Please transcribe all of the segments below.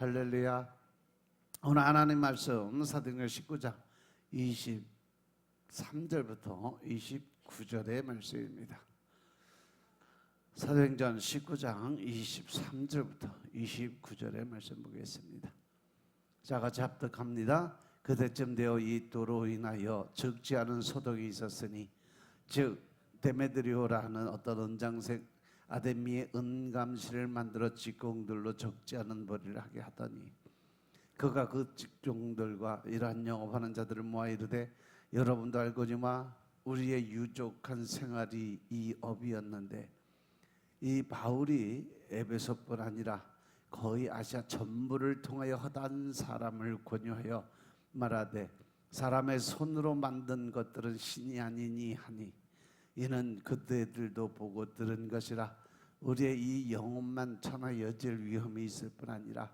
할렐루야. 오늘 하나님 말씀 사도행전 19장 23절부터 29절의 말씀입니다. 사도행전 19장 23절부터 29절의 말씀 보겠습니다. 자, 같이 합독합니다. 그때쯤 되어 이 도로 인하여 적지 않은 소동이 있었으니 즉 데메드리오라 하는 어떤 은장색 아데미의 은감실을 만들어 직공들로 적지 않은 벌이를 하게 하더니 그가 그 직종들과 이러한 영업하는 자들을 모아 이르되 여러분도 알거니와 우리의 유족한 생활이 이 업이었는데 이 바울이 에베소뿐 아니라 거의 아시아 전부를 통하여 허다한 사람을 권유하여 말하되 사람의 손으로 만든 것들은 신이 아니니 하니 이는 그들도 보고 들은 것이라. 우리의 이 영혼만 천하여질 위험이 있을 뿐 아니라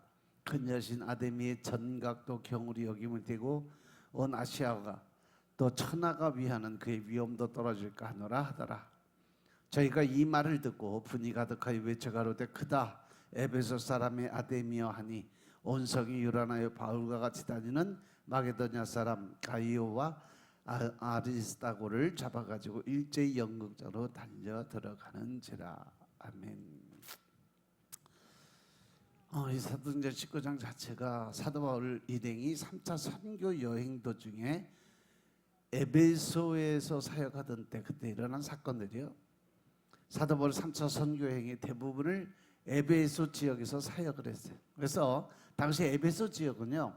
큰 여신 아데미의 전각도 경홀히 여김을 대고 온 아시아가 또 천하가 위하는 그의 위엄도 떨어질까 하노라 하더라. 저희가 이 말을 듣고 분이 가득하여 외쳐가로되 크다 에베소 사람의 아데미여 하니 온 성이 요란하여 바울과 같이 다니는 마게도냐 사람 가이오와 아리스타고를 잡아가지고 일제히 연극장으로 달려 들어가는지라. 아멘. 이 사도행전 19장 자체가 사도 바울 일행이 3차 선교 여행 도중에 에베소에서 사역하던 때 그때 일어난 사건들이요. 사도 바울 3차 선교 여행의 대부분을 에베소 지역에서 사역을 했어요. 그래서 당시 에베소 지역은요,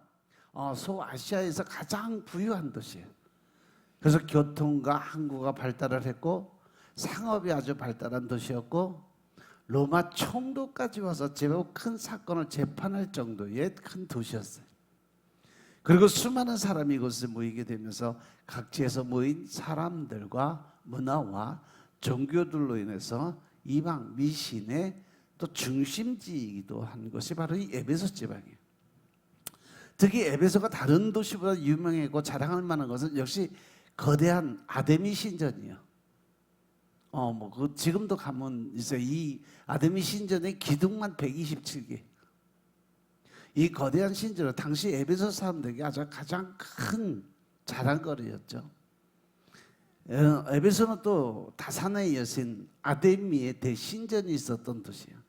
소아시아에서 가장 부유한 도시예요. 그래서 교통과 항구가 발달을 했고 상업이 아주 발달한 도시였고 로마 총독까지 와서 제법 큰 사건을 재판할 정도의 큰 도시였어요. 그리고 수많은 사람이 이곳에 모이게 되면서 각지에서 모인 사람들과 문화와 종교들로 인해서 이방 미신의 또 중심지이기도 한 것이 바로 이 에베소 지방이에요. 특히 에베소가 다른 도시보다 유명하고 자랑할 만한 것은 역시 거대한 아데미 신전이요. 지금도 가면 있어요. 이 아데미 신전의 기둥만 127개. 이 거대한 신전은 당시 에베소 사람들에게 아주 가장 큰 자랑거리였죠. 에베소는 또 다산의 여신 아데미의 대신전이 있었던 도시예요.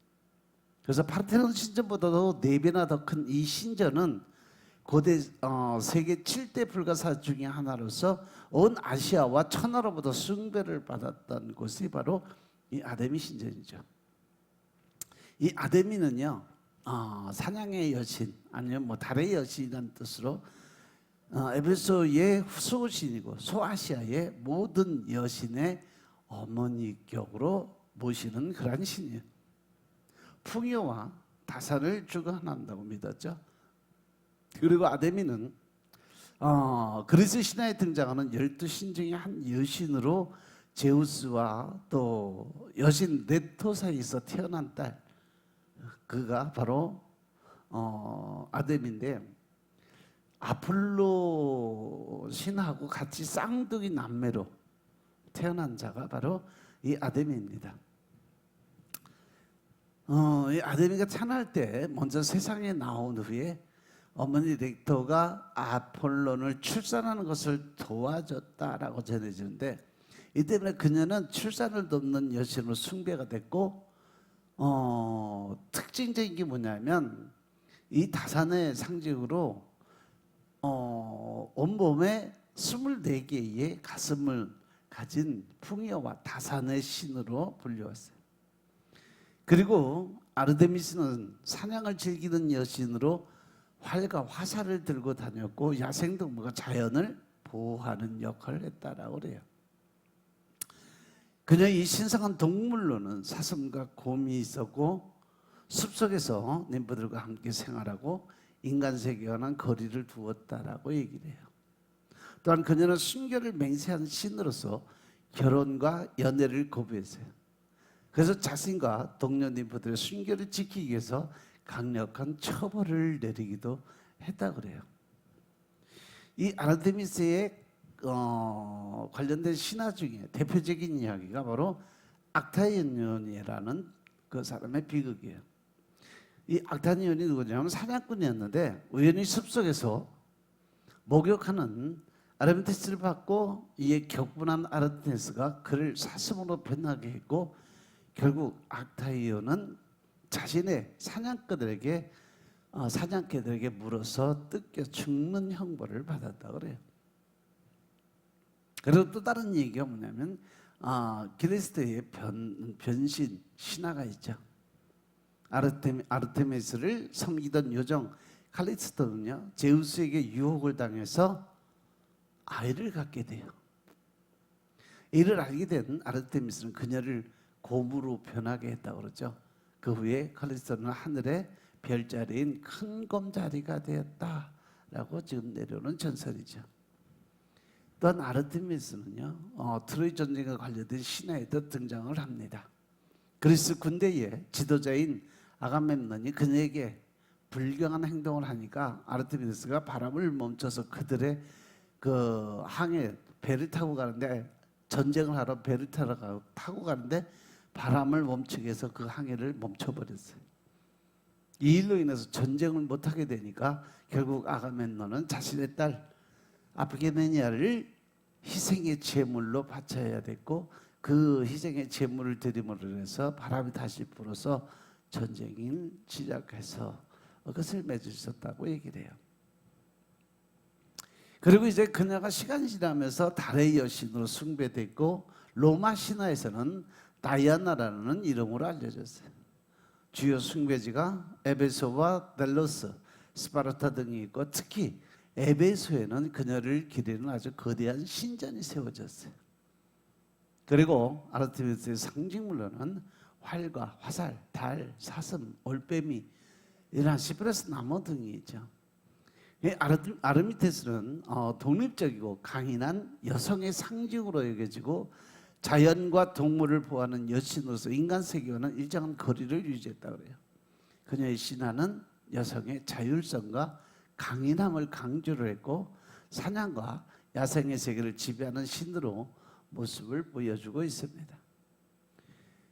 그래서 파르테논 신전보다도 4배나 더 큰 이 신전은 고대 세계 7대 불가사 중에 하나로서 온 아시아와 천하로부터 숭배를 받았던 곳이 바로 이 아데미 신전이죠. 이 아데미는요, 사냥의 여신 아니면 달의 여신이라는 뜻으로 에베소의 수호신이고 소아시아의 모든 여신의 어머니격으로 모시는 그러한 신이에요. 풍요와 다산을 주관한다고 믿었죠. 그리고 아데미는 그리스 신화에 등장하는 12신 중에 한 여신으로 제우스와 또 여신 네토 사이에서 태어난 딸, 그가 바로 아데미인데 아폴로 신하고 같이 쌍둥이 남매로 태어난 자가 바로 이 아데미입니다. 이 아데미가 태어날 때 먼저 세상에 나온 후에 어머니 넥토가 아폴론을 출산하는 것을 도와줬다라고 전해지는데 이 때문에 그녀는 출산을 돕는 여신으로 숭배가 됐고 특징적인 게 뭐냐면 이 다산의 상징으로 온몸에 24개의 가슴을 가진 풍요와 다산의 신으로 불려왔어요. 그리고 아르데미스는 사냥을 즐기는 여신으로 활과 화살을 들고 다녔고 야생동물과 자연을 보호하는 역할을 했다라고 그래요. 그녀 이 신성한 동물로는 사슴과 곰이 있었고 숲속에서 님프들과 함께 생활하고 인간 세계와는 거리를 두었다라고 얘기를 해요. 또한 그녀는 순결을 맹세한 신으로서 결혼과 연애를 거부했어요. 그래서 자신과 동료 님프들의 순결을 지키기 위해서 강력한 처벌을 내리기도 했다 그래요. 이 아르테미스의 관련된 신화 중에 대표적인 이야기가 바로 악타이오니라는 그 사람의 비극이에요. 이 악타니온이 누구냐면 사냥꾼이었는데 우연히 숲속에서 목욕하는 아르테미스를 받고 이에 격분한 아르테미스가 그를 사슴으로 변하게 했고 결국 악타이온은 자신의 사냥개들에게 물어서 뜯겨 죽는 형벌을 받았다 그래요. 그리고 또 다른 얘기가 뭐냐면 그리스도의 변신 신화가 있죠. 아르테미스를 섬기던 요정 칼리스토는요 제우스에게 유혹을 당해서 아이를 갖게 돼요. 이를 알게 된 아르테미스는 그녀를 곰으로 변하게 했다고 그러죠. 그 후에 칼리스토는 하늘의 별자리인 큰 곰자리가 되었다라고 지금 내려오는 전설이죠. 또한 아르테미스는요 트로이 전쟁과 관련된 신화에도 등장을 합니다. 그리스 군대의 지도자인 아가멤논이 그녀에게 불경한 행동을 하니까 아르테미스가 바람을 멈춰서 그들의 그 항해 배를 타고 가는데 전쟁을 하러 배를 타고 가는데 바람을 멈추게 해서 그 항해를 멈춰버렸어요. 이 일로 인해서 전쟁을 못하게 되니까 결국 아가멤논은 자신의 딸 아피게네니아를 희생의 제물로 바쳐야 됐고 그 희생의 제물을 드림으로 해서 바람이 다시 불어서 전쟁을 시작해서 그것을 맺을 수 있었다고 얘기를 해요. 그리고 이제 그녀가 시간이 지나면서 달의 여신으로 숭배됐고 로마 신화에서는 다이아나라는 이름으로 알려졌어요. 주요 숭배지가 에베소와 델로스, 스파르타 등이 있고 특히 에베소에는 그녀를 기리는 아주 거대한 신전이 세워졌어요. 그리고 아르테미스의 상징물로는 활과 화살, 달, 사슴, 올빼미 이런 시프레스 나무 등이 있죠. 아르테미스는 독립적이고 강인한 여성의 상징으로 여겨지고 자연과 동물을 보호하는 여신으로서 인간 세계와는 일정한 거리를 유지했다고 그래요. 그녀의 신화는 여성의 자율성과 강인함을 강조를 했고 사냥과 야생의 세계를 지배하는 신으로 모습을 보여주고 있습니다.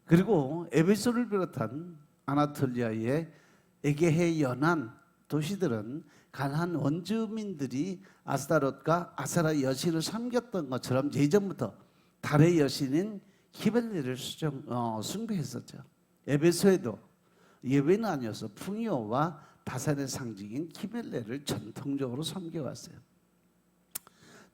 그리고 에베소를 비롯한 아나톨리아의 에게해 연안 도시들은 가나안 원주민들이 아스타롯과 아세라 여신을 섬겼던 것처럼 예전부터 달의 여신인 키벨리를 숭배했었죠. 에베소에도 예외는 아니어서 풍요와 다산의 상징인 키벨레를 전통적으로 섬겨왔어요.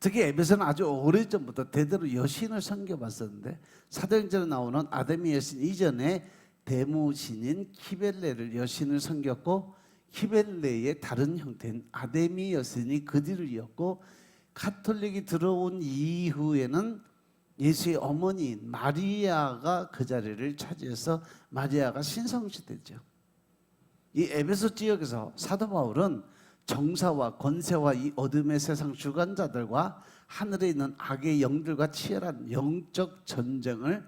특히 에베소는 아주 오래전부터 대대로 여신을 섬겨왔었는데 사도행전에 나오는 아데미 여신 이전에 데모신인 키벨레를 여신을 섬겼고 키벨레의 다른 형태인 아데미 여신이 그 뒤를 이었고 카톨릭이 들어온 이후에는 예수의 어머니인 마리아가 그 자리를 차지해서 마리아가 신성시됐죠. 이 에베소 지역에서 사도 바울은 정사와 권세와 이 어둠의 세상 주관자들과 하늘에 있는 악의 영들과 치열한 영적 전쟁을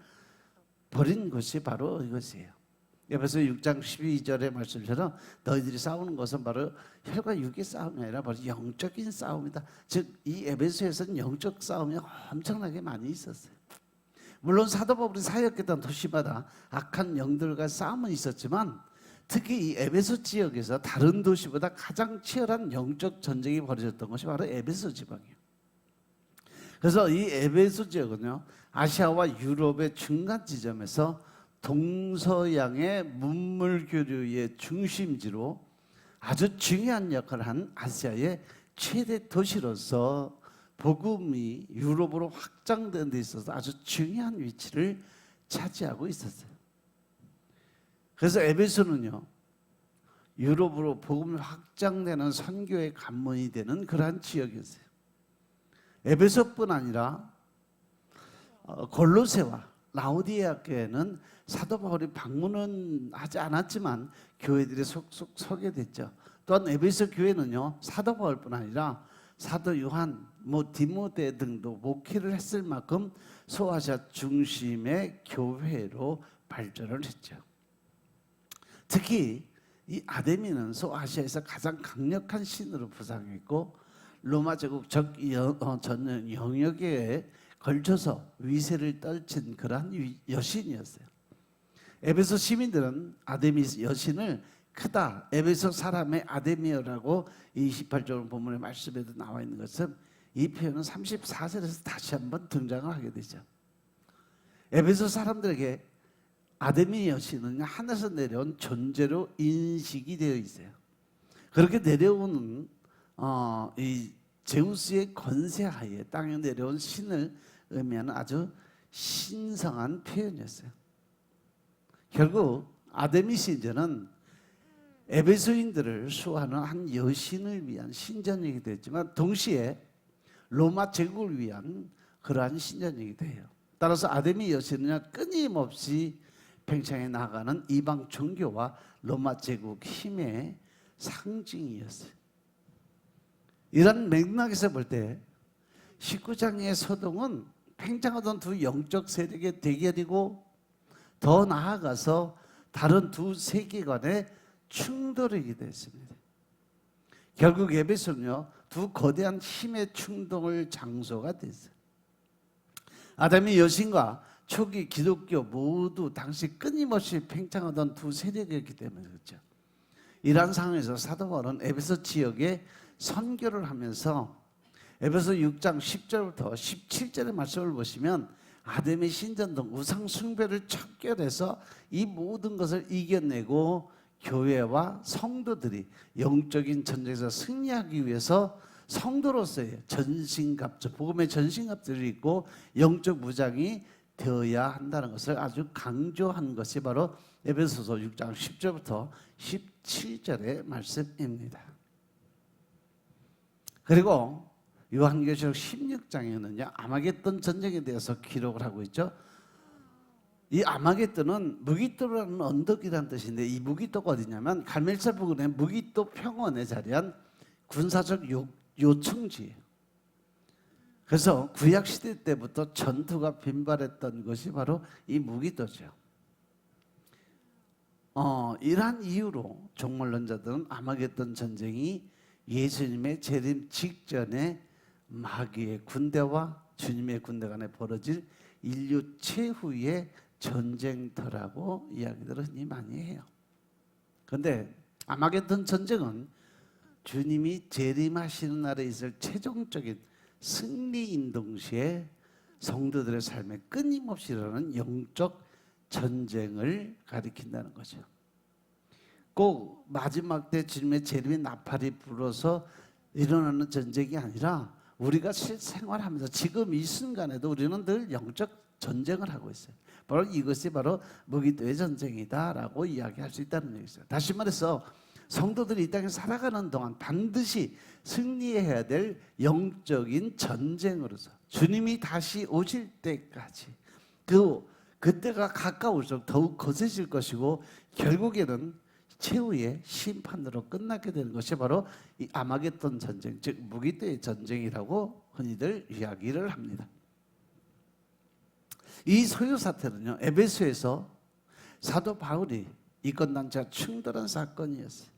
벌인 것이 바로 이것이에요. 에베소 6장 12절의 말씀처럼 너희들이 싸우는 것은 바로 혈과 육의 싸움이 아니라 바로 영적인 싸움이다. 즉 이 에베소에서는 영적 싸움이 엄청나게 많이 있었어요. 물론 사도 바울이 사역했던 도시마다 악한 영들과 싸움은 있었지만 특히 이 에베소 지역에서 다른 도시보다 가장 치열한 영적 전쟁이 벌어졌던 것이 바로 에베소 지방이에요. 그래서 이 에베소 지역은요 아시아와 유럽의 중간 지점에서 동서양의 문물 교류의 중심지로 아주 중요한 역할을 한 아시아의 최대 도시로서 복음이 유럽으로 확장된 데 있어서 아주 중요한 위치를 차지하고 있었어요. 그래서 에베소는요 유럽으로 복음이 확장되는 선교의 관문이 되는 그러한 지역이었어요. 에베소뿐 아니라 골로새와 라오디게아 교회는 사도 바울이 방문은 하지 않았지만 교회들이 속속 서게 됐죠. 또한 에베소 교회는요 사도 바울뿐 아니라 사도 요한, 디모데 등도 목회를 했을 만큼 소아시아 중심의 교회로 발전을 했죠. 특히 이 아데미는 소아시아에서 가장 강력한 신으로 부상했고 로마 제국 전 영역에 걸쳐서 위세를 떨친 그러한 여신이었어요. 에베소 시민들은 아데미 여신을 크다. 에베소 사람의 아데미어라고 28절 본문의 말씀에도 나와 있는 것은 이 표현은 34절에서 다시 한번 등장을 하게 되죠. 에베소 사람들에게 아데미 여신은 하늘에서 내려온 존재로 인식이 되어 있어요. 그렇게 내려오는 이 제우스의 권세하에 땅에 내려온 신을 의미하는 아주 신성한 표현이었어요. 결국 아데미 신전은 에베소인들을 수호하는 한 여신을 위한 신전이기도 했지만 동시에 로마 제국을 위한 그러한 신전이기도 해요. 따라서 아데미 여신은 끊임없이 팽창해 나가는 이방 종교와 로마 제국 힘의 상징이었어요. 이런 맥락에서 볼 때 19장의 소동은 팽창하던 두 영적 세력의 대결이고 더 나아가서 다른 두 세계관의 충돌이기도 했습니다. 결국 에베소는요, 두 거대한 힘의 충돌 장소가 됐어요. 아담의 여신과 초기 기독교 모두 당시 끊임없이 팽창하던 두 세력이었기 때문에 그렇죠. 이러한 상황에서 사도 바울은 에베소 지역에 선교를 하면서 에베소 6장 10절부터 17절의 말씀을 보시면 아담의 신전 등 우상 숭배를 척결해서 이 모든 것을 이겨내고 교회와 성도들이 영적인 전쟁에서 승리하기 위해서 성도로서의 전신갑주, 복음의 전신갑주를 입고 영적 무장이 되어야 한다는 것을 아주 강조한 것이 바로 에베소서 6장 10절부터 17절의 말씀입니다. 그리고 요한계시록 16장에는요 아마겟돈 전쟁에 대해서 기록을 하고 있죠. 이 아마겟돈은 무기토라는 언덕이라는 뜻인데 이 무기토가 어디냐면 갈멜살 부근의 무기토 평원에 자리한 군사적 요청지예요. 그래서 구약시대 때부터 전투가 빈발했던 것이 바로 이 무기토죠. 이러한 이유로 종말론자들은 아마겟돈 전쟁이 예수님의 재림 직전에 마귀의 군대와 주님의 군대 간에 벌어질 인류 최후의 전쟁터라고 이야기들을 흔히 많이 해요. 그런데 아마겟돈 전쟁은 주님이 재림하시는 날에 있을 최종적인 승리인 동시에 성도들의 삶에 끊임없이 일어나는 영적 전쟁을 가리킨다는 거죠. 꼭 마지막 때 주님의 재림의 나팔이 불어서 일어나는 전쟁이 아니라 우리가 실생활하면서 지금 이 순간에도 우리는 늘 영적 전쟁을 하고 있어요. 바로 이것이 바로 무기토의 전쟁이다라고 이야기할 수 있다는 얘기죠. 다시 말해서 성도들이 이 땅에 살아가는 동안 반드시 승리해야 될 영적인 전쟁으로서 주님이 다시 오실 때까지 그때가 가까울수록 더욱 거세질 것이고 결국에는 최후의 심판으로 끝나게 되는 것이 바로 이 아마겟돈 전쟁, 즉 무기토의 전쟁이라고 흔히들 이야기를 합니다. 이 소요 사태는요 에베소에서 사도 바울이 이권단체와 충돌한 사건이었어요.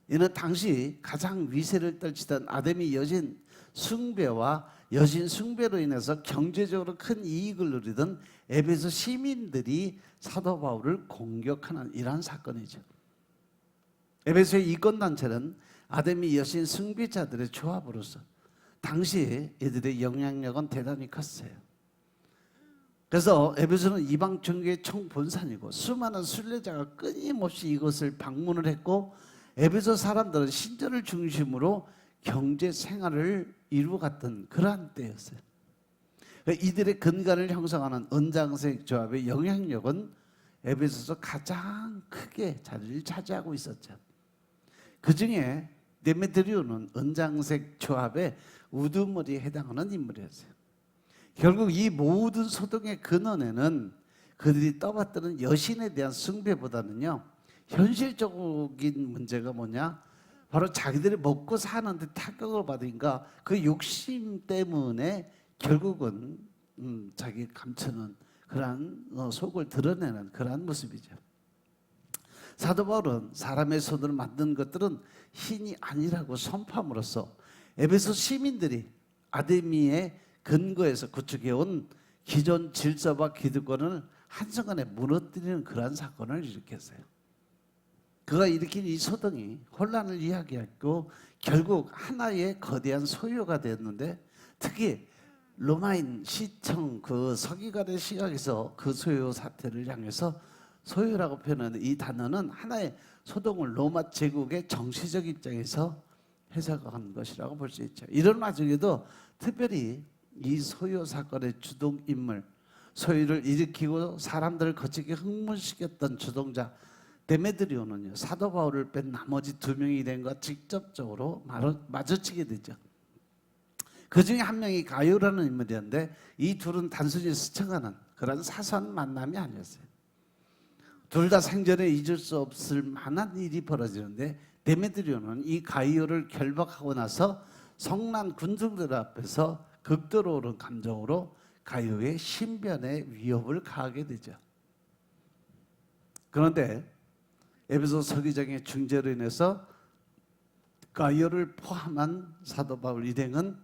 이는 당시 가장 위세를 떨치던 아데미 여신 숭배와 여신 숭배로 인해서 경제적으로 큰 이익을 누리던 에베소 시민들이 사도 바울을 공격하는 이러한 사건이죠. 에베소의 이권단체는 아데미 여신 숭배자들의 조합으로서 당시 이들의 영향력은 대단히 컸어요. 그래서 에베소는 이방 종교의 총본산이고 수많은 순례자가 끊임없이 이것을 방문을 했고 에베소 사람들은 신전을 중심으로 경제 생활을 이루어갔던 그러한 때였어요. 이들의 근간을 형성하는 은장색 조합의 영향력은 에베소에서 가장 크게 자리를 차지하고 있었죠. 그 중에 데메드리오는 은장색 조합의 우두머리에 해당하는 인물이었어요. 결국 이 모든 소동의 근원에는 그들이 떠받드는 여신에 대한 숭배보다는요 현실적인 문제가 뭐냐? 바로 자기들이 먹고 사는데 타격을 받으니까 그 욕심 때문에 결국은 자기 감추는 그러한 속을 드러내는 그러한 모습이죠. 사도 바울은 사람의 손으로 만든 것들은 신이 아니라고 선포함으로써 에베소 시민들이 아데미의 근거에서 구축해온 기존 질서와 기득권을 한순간에 무너뜨리는 그러한 사건을 일으켰어요. 그가 일으킨 이 소동이 혼란을 이야기했고 결국 하나의 거대한 소요가 되었는데, 특히 로마인 시청 그 서기관의 시각에서 그 소요 사태를 향해서 소요라고 표현하는 이 단어는 하나의 소동을 로마 제국의 정치적 입장에서 해석한 것이라고 볼 수 있죠. 이런 와중에도 특별히 이 소요 사건의 주동 인물, 소요를 일으키고 사람들을 거치게 흥분시켰던 주동자 데메드리오는요, 사도 바울을 뺀 나머지 두 명의 일행과 직접적으로 마주치게 되죠. 그 중에 한 명이 가요라는 인물이었는데 이 둘은 단순히 스쳐가는 그런 사소한 만남이 아니었어요. 둘 다 생전에 잊을 수 없을 만한 일이 벌어지는데, 데메드리오는 이 가이오를 결박하고 나서 성난 군중들 앞에서 극도로 오른 감정으로 가이오의 신변에 위협을 가하게 되죠. 그런데 에베소 서기장의 중재로 인해서 가이오를 포함한 사도 바울 일행은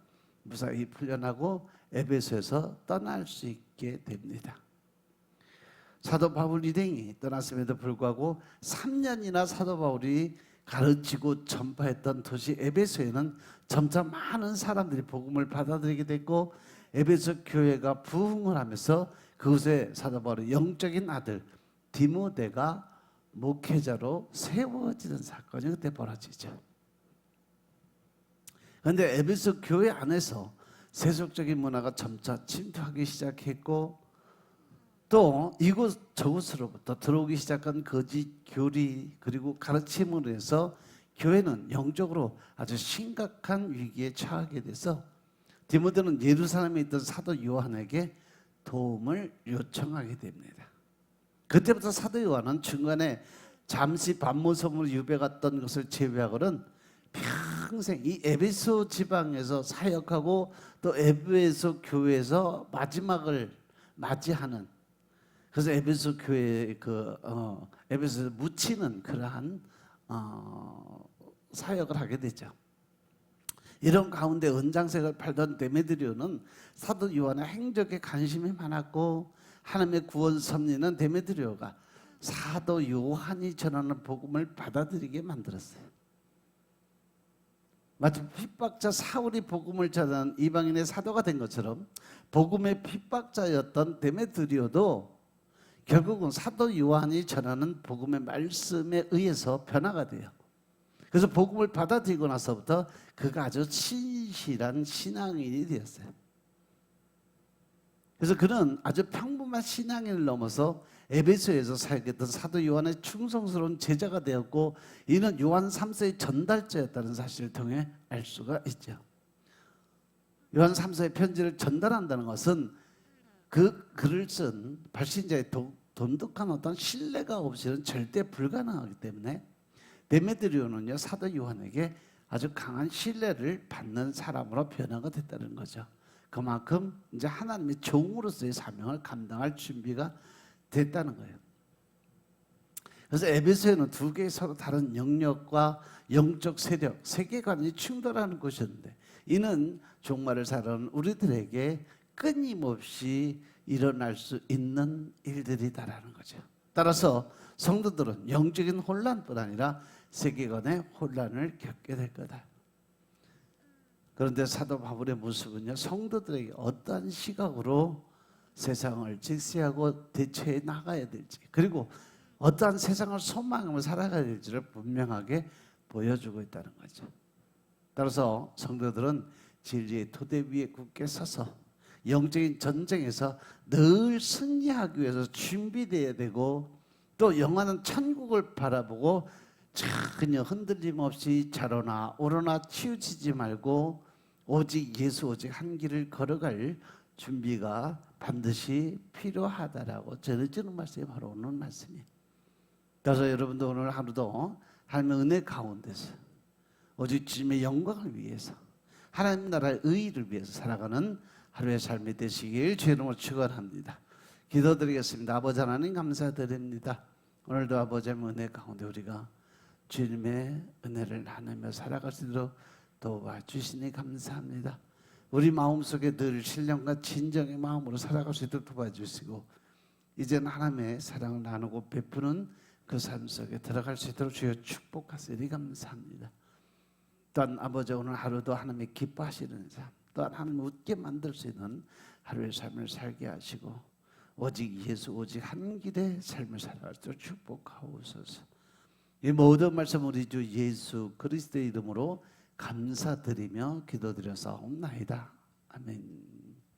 무사히 풀려나고 에베소에서 떠날 수 있게 됩니다. 사도 바울 일행이 떠났음에도 불구하고 3년이나 사도 바울이 가르치고 전파했던 도시 에베소에는 점차 많은 사람들이 복음을 받아들이게 됐고, 에베소 교회가 부흥을 하면서 그곳에 사도 바울의 영적인 아들 디모데가 목회자로 세워지는 사건이 그때 벌어지죠. 그런데 에베소 교회 안에서 세속적인 문화가 점차 침투하기 시작했고, 또 이곳 저곳으로부터 들어오기 시작한 거짓 교리 그리고 가르침으로 해서 교회는 영적으로 아주 심각한 위기에 처하게 돼서 디모데는 예루살렘에 있던 사도 요한에게 도움을 요청하게 됩니다. 그때부터 사도 요한은 중간에 잠시 밤모섬으로 유배 갔던 것을 제외하고는 평생 이 에베소 지방에서 사역하고 또 에베소 교회에서 마지막을 맞이하는, 그래서 에베소 교회 에베소에서 묻히는 그러한 사역을 하게 되죠. 이런 가운데 은장색을 팔던 데메드리오는 사도 요한의 행적에 관심이 많았고, 하나님의 구원 섭리는 데메드리오가 사도 요한이 전하는 복음을 받아들이게 만들었어요. 마치 핍박자 사울이 복음을 전하는 이방인의 사도가 된 것처럼 복음의 핍박자였던 데메드리오도 결국은 사도 요한이 전하는 복음의 말씀에 의해서 변화가 돼요. 그래서 복음을 받아들이고 나서부터 그가 아주 신실한 신앙인이 되었어요. 그래서 그는 아주 평범한 신앙인을 넘어서 에베소에서 사역했던 사도 요한의 충성스러운 제자가 되었고, 이는 요한 3세의 전달자였다는 사실을 통해 알 수가 있죠. 요한 3세의 편지를 전달한다는 것은 그 글을 쓴 발신자의 돈독한 어떤 신뢰가 없이는 절대 불가능하기 때문에 데메드리오는요, 사도 요한에게 아주 강한 신뢰를 받는 사람으로 변화가 됐다는 거죠. 그만큼 이제 하나님의 종으로서의 사명을 감당할 준비가 됐다는 거예요. 그래서 에베소에는 두 개의 서로 다른 영역과 영적 세력, 세계관이 충돌하는 곳이었는데, 이는 종말을 살아온 우리들에게 끊임없이 일어날 수 있는 일들이다라는 거죠. 따라서 성도들은 영적인 혼란뿐 아니라 세계관의 혼란을 겪게 될 거다. 그런데 사도 바울의 모습은요, 성도들에게 어떠한 시각으로 세상을 직시하고 대처해 나가야 될지, 그리고 어떠한 세상을 소망하며 살아가야 될지를 분명하게 보여주고 있다는 거죠. 따라서 성도들은 진리의 토대 위에 굳게 서서 영적인 전쟁에서 늘 승리하기 위해서 준비되어야 되고, 또 영원한 천국을 바라보고 전혀 흔들림 없이 좌로나 우로나 치우치지 말고 오직 예수, 오직 한 길을 걸어갈 준비가 반드시 필요하다라고 전해주는 말씀이 바로 오늘 말씀이에요. 그래서 여러분도 오늘 하루도 하나님의 은혜 가운데서 오직 주님의 영광을 위해서, 하나님 나라의 의의를 위해서 살아가는 하루의 삶이 되시길 주의 이름으로 축원합니다. 기도드리겠습니다. 아버지 하나님 감사드립니다. 오늘도 아버지의 은혜 가운데 우리가 주님의 은혜를 나누며 살아갈 수 있도록 도와주시니 감사합니다. 우리 마음속에 늘 신령과 진정의 마음으로 살아갈 수 있도록 도와주시고, 이제는 하나님의 사랑을 나누고 베푸는 그 삶 속에 들어갈 수 있도록 주여 축복하시니 감사합니다. 또한 아버지 오늘 하루도 하나님이 기뻐하시는 삶, 또한 하나님 웃게 만들 수 있는 하루의 삶을 살게 하시고 오직 예수 오직 한 길의 삶을 살아갈 수 있도록 축복하옵소서. 이 모든 말씀 우리 주 예수 그리스도의 이름으로 감사드리며 기도드려사옵나이다. 아멘.